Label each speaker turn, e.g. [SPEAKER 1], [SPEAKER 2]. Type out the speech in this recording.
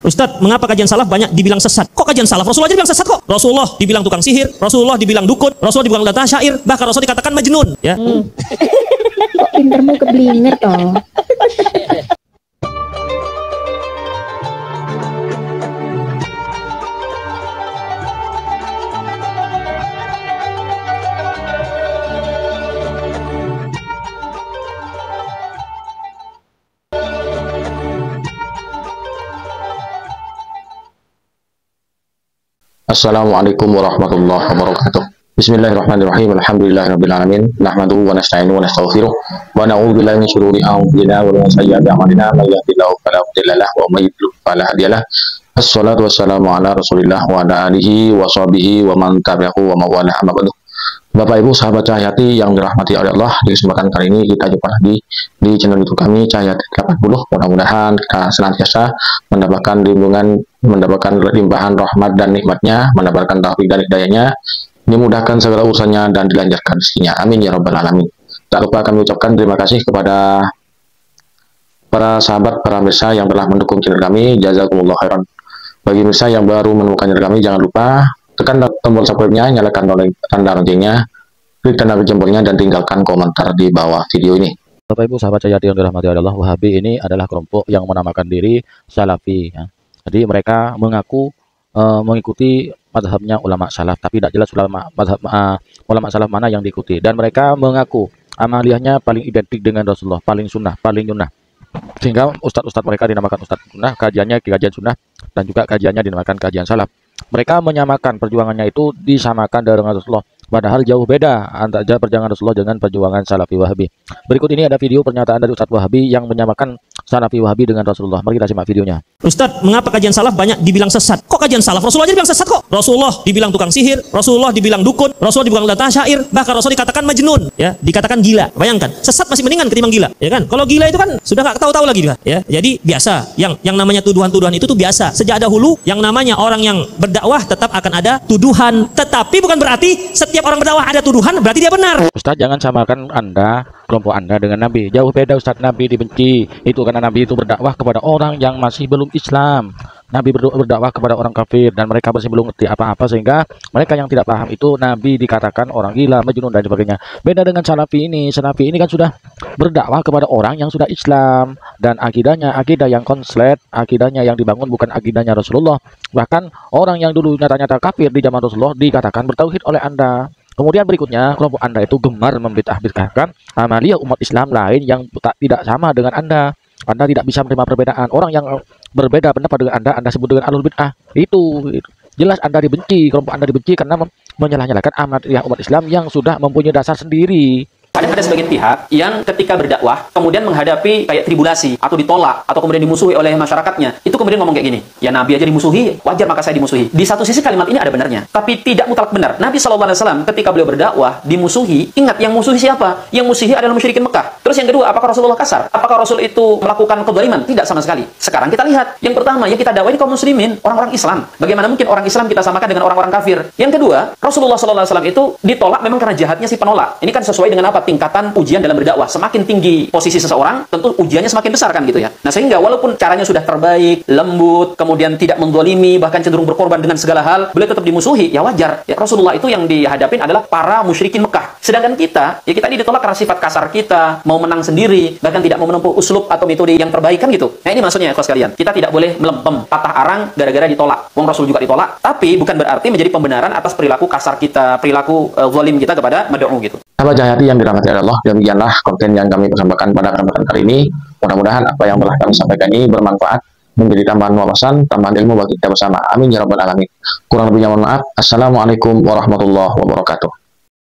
[SPEAKER 1] Ustadz, mengapa kajian salaf banyak dibilang sesat? Kok kajian salaf? Rasulullah aja bilang sesat kok. Rasulullah dibilang tukang sihir, Rasulullah dibilang dukun, Rasulullah dibilang data syair, bahkan Rasul dikatakan majnun. Ya.
[SPEAKER 2] Kok pintermu keblinger toh?
[SPEAKER 3] Assalamualaikum warahmatullahi wabarakatuh. Bismillahirrahmanirrahim. Alhamdulillahirabbil alamin. Nahmaduhu wa nasta'inuhu wa nastaghfiruh wa na'udzu billahi min shururi anfusina wa min sayyiati a'malina. May yahdihillahu fala mudilla lahu wa may yudlil fala hadiya lahu. Wassalatu wassalamu ala Rasulillah wa ala alihi wa sahbihi wa man tabi'ahu wa mawala amma ba'du. Bapak Ibu sahabat Cahyati yang dirahmati oleh Allah, di kesempatan kali ini kita jumpa lagi di channel YouTube kami Cahyati 80. Mudah-mudahan kita senantiasa mendapatkan lindungan, mendapatkan limpahan rahmat dan nikmatnya, mendapatkan taufik dan hidayahnya, dimudahkan segala urusannya dan dilancarkan rezekinya. Amin ya rabbal alamin. Tak lupa kami ucapkan terima kasih kepada para sahabat, para pemirsa yang telah mendukung channel kami. Jazakumullah khairan. Bagi pemirsa yang baru menemukan channel kami, jangan lupa tekan tombol subscribe-nya, nyalakan tanda loncengnya, klik tanda jempolnya, dan tinggalkan komentar di bawah video ini.
[SPEAKER 4] Bapak Ibu sahabat Cahyati yang dirahmati Allah, Wahabi ini adalah kelompok yang menamakan diri Salafi. Ya. Jadi mereka mengaku mengikuti mazhabnya ulama salaf, tapi tidak jelas ulama salaf mana yang diikuti. Dan mereka mengaku amaliyahnya paling identik dengan Rasulullah, paling sunnah, paling nyunnah. Sehingga ustadz-ustadz mereka dinamakan ustadz sunnah, kajiannya kajian sunnah, dan juga kajiannya dinamakan kajian salaf. Mereka menyamakan perjuangannya itu disamakan dengan Rasulullah, padahal jauh beda antara perjuangan Rasulullah dengan perjuangan Salafi Wahabi. Berikut ini ada video pernyataan dari Ustadz Wahabi yang menyamakan Salafi Wahabi dengan Rasulullah. Mari kita simak videonya.
[SPEAKER 1] Ustadz, mengapa kajian salaf banyak dibilang sesat? Kok kajian salaf? Rasulullah aja dibilang sesat kok. Rasulullah dibilang tukang sihir, Rasulullah dibilang dukun, Rasulullah dibilang data syair, bahkan Rasul dikatakan majnun, ya, dikatakan gila. Bayangkan, sesat masih mendingan ketimbang gila, ya kan? Kalau gila itu kan sudah nggak tahu-tahu lagi dia, ya. Jadi biasa, yang namanya tuduhan-tuduhan itu tuh biasa. Sejak dahulu yang namanya orang yang berdakwah tetap akan ada tuduhan, tetapi bukan berarti setiap orang berdakwah ada tuduhan berarti dia benar.
[SPEAKER 4] Ustadz, jangan samakan Anda, kelompok Anda dengan Nabi. Jauh beda Ustadz. Nabi dibenci itu karena Nabi itu berdakwah kepada orang yang masih belum Islam. Nabi berdakwah kepada orang kafir dan mereka masih belum ngerti apa-apa, sehingga mereka yang tidak paham itu Nabi dikatakan orang gila, majnun, dan sebagainya. Beda dengan Salafi ini. Salafi ini kan sudah berdakwah kepada orang yang sudah Islam dan akidahnya akidah yang konslet, akidahnya yang dibangun bukan akidahnya Rasulullah. Bahkan orang yang dulu nyata-nyata kafir di zaman Rasulullah dikatakan bertauhid oleh Anda. Kemudian berikutnya, kelompok Anda itu gemar membid'ah-bid'ahkan amaliyah umat Islam lain yang tidak sama dengan Anda. Anda tidak bisa menerima perbedaan. Orang yang berbeda pendapat dengan Anda sebut dengan ahlul bid'ah. Itu jelas Anda dibenci, kelompok Anda dibenci karena menyalah-nyalakan amaliyah umat Islam yang sudah mempunyai dasar sendiri.
[SPEAKER 5] Ada sebagian pihak yang ketika berdakwah kemudian menghadapi kayak tribulasi atau ditolak atau kemudian dimusuhi oleh masyarakatnya, itu kemudian ngomong kayak gini, ya Nabi aja dimusuhi, wajar maka saya dimusuhi. Di satu sisi kalimat ini ada benarnya, tapi tidak mutlak benar. Nabi SAW ketika beliau berdakwah dimusuhi, ingat yang musuhi siapa? Yang musuhi adalah musyrikin Mekah. Terus yang kedua, apakah Rasulullah kasar? Apakah Rasul itu melakukan kezaliman? Tidak sama sekali. Sekarang kita lihat, yang pertama yang kita dakwahi kaum muslimin, orang-orang Islam. Bagaimana mungkin orang Islam kita samakan dengan orang-orang kafir? Yang kedua, Rasulullah SAW itu ditolak memang karena jahatnya si penolak. Ini kan sesuai dengan apa? Tingkatan ujian dalam berdakwah. Semakin tinggi posisi seseorang, tentu ujiannya semakin besar kan gitu ya. Nah, sehingga walaupun caranya sudah terbaik, lembut, kemudian tidak mendolimi, bahkan cenderung berkorban dengan segala hal, beliau tetap dimusuhi, ya wajar. Ya, Rasulullah itu yang dihadapin adalah para musyrikin Mekah. Sedangkan kita, ya kita ini ditolak karena sifat kasar kita, mau menang sendiri, bahkan tidak mau menempuh uslub atau metode yang terbaik kan gitu. Nah, ini maksudnya ya kawan sekalian. Kita tidak boleh melempem, patah arang gara-gara ditolak. Wong Rasul juga ditolak, tapi bukan berarti menjadi pembenaran atas perilaku kasar kita, perilaku zalim kita kepada mad'u gitu.
[SPEAKER 3] Sahabat Cahyati yang dirahmati Allah, demikianlah konten yang kami persembahkan pada kesempatan kali ini. Mudah-mudahan apa yang telah kami sampaikan ini bermanfaat, menjadi tambahan wawasan, tambahan ilmu bagi kita bersama. Amin ya rabbal alamin. Kurang lebihnya mohon maaf. Assalamualaikum warahmatullahi wabarakatuh.